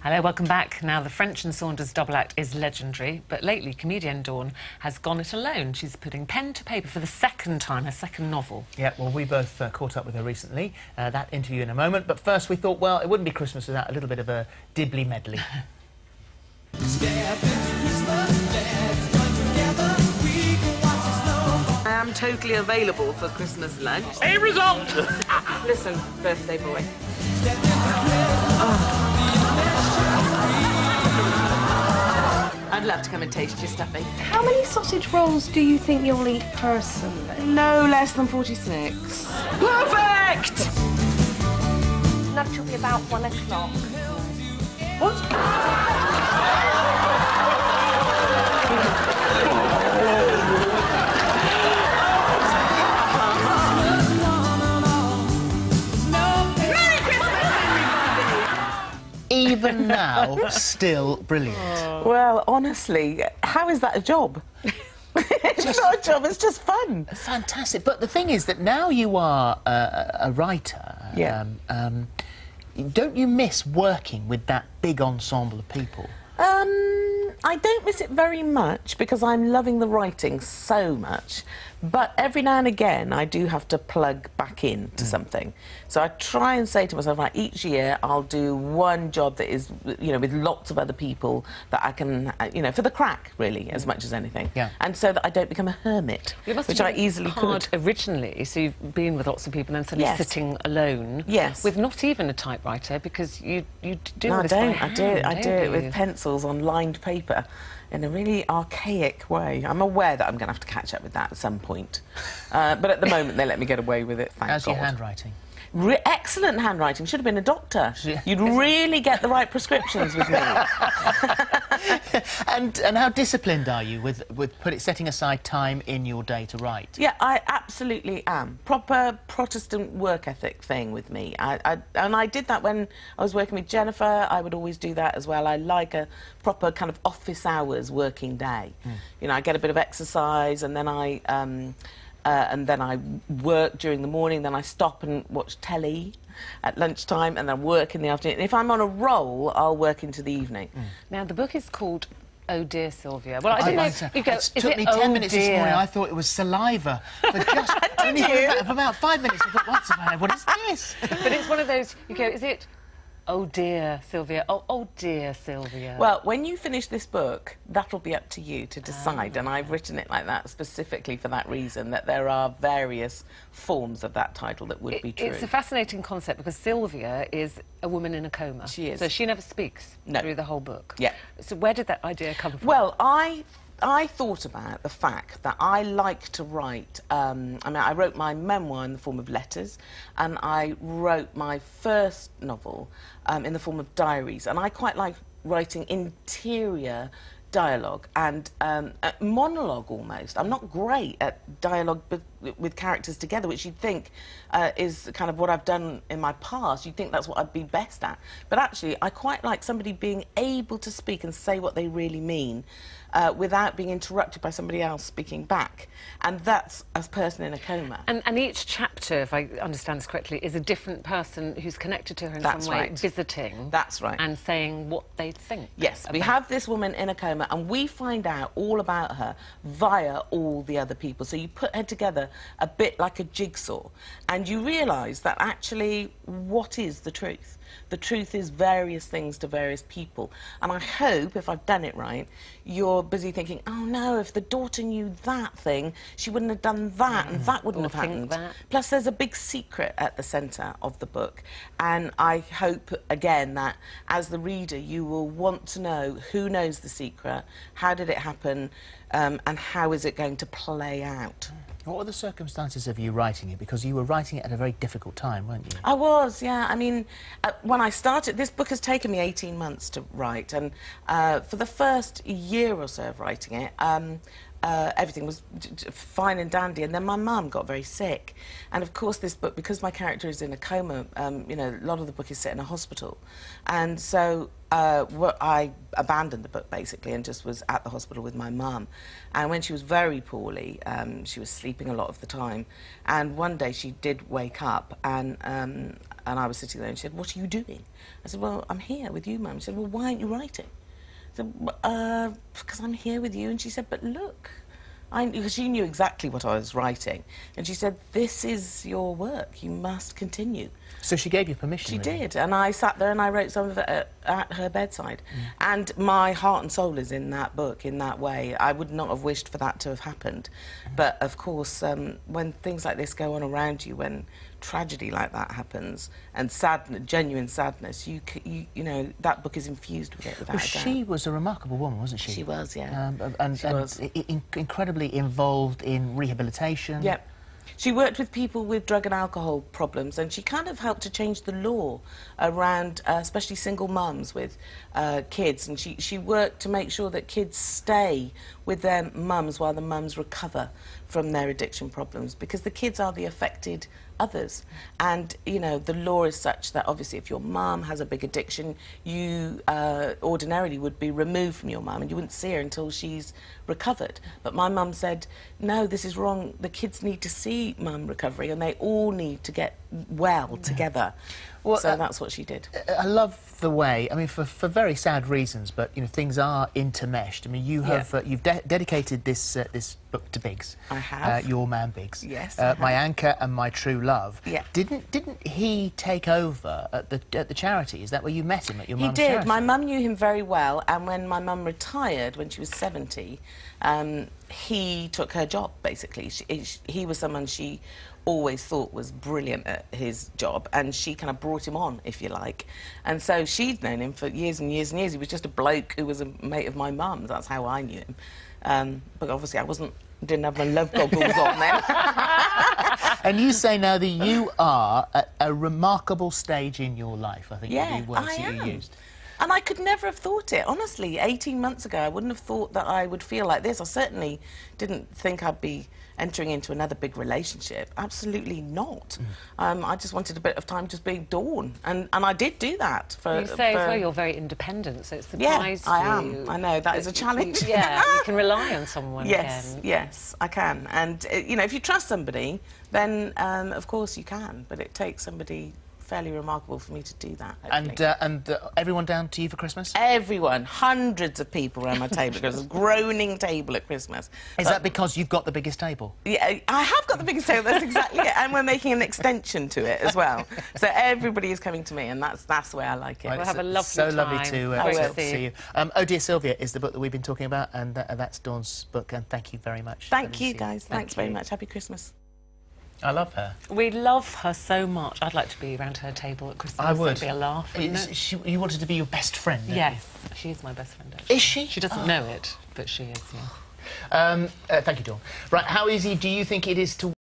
Hello, welcome back. Now, the French and Saunders double act is legendary, but lately comedienne Dawn has gone it alone. She's putting pen to paper for the second time, her second novel. Yeah, well, we both caught up with her recently. That interview in a moment, but first we thought, well, it wouldn't be Christmas without a little bit of a Dibbly medley. I am totally available for Christmas lunch. A result! Listen, birthday boy. I'd love to come and taste your stuffing. How many sausage rolls do you think you'll eat personally? No less than 46. Perfect! Lunch will be about 1 o'clock. Even now, still brilliant. Well, honestly, how is that a job? It's not a job, it's just fun. Fantastic. But the thing is that now you are a writer. Yeah. Don't you miss working with that big ensemble of people? I don't miss it very much because I'm loving the writing so much. But every now and again, I do have to plug back in to something. So I try and say to myself, like, each year I'll do one job that is, you know, with lots of other people that I can, you know, for the crack, really, as much as anything. Yeah. And so that I don't become a hermit, which I easily could. Originally, so you've been with lots of people and then suddenly sitting alone. Yes. With not even a typewriter, because you do No, all I this by don't. hand, I do it with you? pencils on lined paper in a really archaic way. I'm aware that I'm going to have to catch up with that at some point. But at the moment, they let me get away with it, thank How's God. your handwriting? Excellent handwriting. Should have been a doctor. You'd really get the right prescriptions with me. And how disciplined are you with setting aside time in your day to write? Yeah, I absolutely am. Proper Protestant work ethic thing with me. And I did that when I was working with Jennifer. I would always do that as well. I like a proper kind of office hours working day. You know, I get a bit of exercise and then I work during the morning, then I stop and watch telly at lunchtime, and then work in the afternoon. And if I'm on a roll, I'll work into the evening. Now, the book is called Oh Dear Sylvia. Well, I didn't know... You go, it took me 10 minutes this morning. I thought it was saliva. For just only for about 5 minutes, I thought, what's the matter? What is this? But it's one of those, you go, is it... Oh dear, Sylvia. Oh dear, Sylvia. Well, when you finish this book, that'll be up to you to decide, and I've written it like that specifically for that reason, that there are various forms of that title that would be true. It's a fascinating concept because Sylvia is a woman in a coma. She is. So she never speaks through the whole book. Yeah. So where did that idea come from? Well, I thought about the fact that I like to write. I mean, I wrote my memoir in the form of letters, and I wrote my first novel in the form of diaries, and I quite like writing interior dialogue and monologue almost. I'm not great at dialogue with characters together, which you'd think is kind of what I've done in my past. You'd think that's what I'd be best at. But actually, I quite like somebody being able to speak and say what they really mean without being interrupted by somebody else speaking back. And that's a person in a coma. And each chapter, if I understand this correctly, is a different person who's connected to her in some way, visiting. That's right. And saying what they think. Yes, we have this woman in a coma, and we find out all about her via all the other people. So you put her together a bit like a jigsaw, and you realise that actually, what is the truth? The truth is various things to various people. And I hope, if I've done it right, you're busy thinking, oh no, if the daughter knew that thing, she wouldn't have done that, and that wouldn't have happened. Plus, there's a big secret at the centre of the book. And I hope, again, that as the reader, you will want to know who knows the secret, how did it happen, and how is it going to play out. What were the circumstances of you writing it? Because you were writing it at a very difficult time, weren't you? I was, yeah. I mean, when I started, this book has taken me 18 months to write, and for the first year or so of writing it, everything was fine and dandy, and then my mum got very sick. And of course this book, because my character is in a coma, you know, a lot of the book is set in a hospital. And so I abandoned the book, basically, and just was at the hospital with my mum. And when she was very poorly, she was sleeping a lot of the time. And one day she did wake up, and and I was sitting there, and she said, "What are you doing?" I said, "Well, I'm here with you, Mum." She said, "Well, why aren't you writing?" I said, "Because I'm here with you." And she said, "But look," because she knew exactly what I was writing, and she said, "This is your work. You must continue." So she gave you permission? She really? did, and I sat there and I wrote some of it at her bedside. And my heart and soul is in that book, in that way. I would not have wished for that to have happened. But, of course, when things like this go on around you, when tragedy like that happens, and genuine sadness, you know, that book is infused with it, without a doubt. She was a remarkable woman, wasn't she? She was, yeah. And She was. Incredibly involved in rehabilitation. Yep. She worked with people with drug and alcohol problems, and she kind of helped to change the law around, especially single mums with kids. And she worked to make sure that kids stay with their mums while the mums recover from their addiction problems, because the kids are the affected others. And, you know, the law is such that obviously if your mum has a big addiction, you ordinarily would be removed from your mum and you wouldn't see her until she's recovered. But my mum said, "No, this is wrong. The kids need to see mum recovery, and they all need to get well together." Well, so that's what she did. I love the way, I mean, for very sad reasons, but, you know, things are intermeshed. I mean, you have you've dedicated this book to Biggs. I have. Your man Biggs. Yes. My Anchor and My True Love. Yeah. Didn't he take over at the charity? Is that where you met him, at your mum's He did. charity? My mum knew him very well, and when my mum retired, when she was 70, he took her job, basically. He was someone she always thought was brilliant at his job, and she kind of brought him on, if you like. And so she'd known him for years and years and years. He was just a bloke who was a mate of my mum's. That's how I knew him. But obviously I didn't have my love goggles on then. And you say now that you are at a remarkable stage in your life, I think, Yeah, the words I that you am. used. And I could never have thought it, honestly. 18 months ago, I wouldn't have thought that I would feel like this. I certainly didn't think I'd be entering into another big relationship. Absolutely not. I just wanted a bit of time just being Dawn. And I did do that. You say as well you're very independent, so it's surprised I am. I know, that is a challenge. Yeah, you can rely on someone again. Yes, I can. And, you know, if you trust somebody, then, of course, you can. But it takes somebody fairly remarkable for me to do that. And everyone down to you for Christmas? Everyone, hundreds of people around my table, because it's a groaning table at Christmas. Is that because you've got the biggest table? Yeah, I have got the biggest table, that's exactly it. And we're making an extension to it as well. So everybody is coming to me, and that's the way I like it. Right, We'll have a lovely so time. lovely to Great see you. Oh Dear Sylvia is the book that we've been talking about, and that's Dawn's book, and thank you very much. Thank you, guys. Thanks very much. Happy Christmas. I love her. We love her so much. I'd like to be around her table at Christmas. I would. It'd be a laugh, wouldn't it? You wanted to be your best friend, didn't Yes, she is my best friend, actually. Is she? She doesn't know it, but she is, yeah. Thank you, Dawn. Right, how easy do you think it is to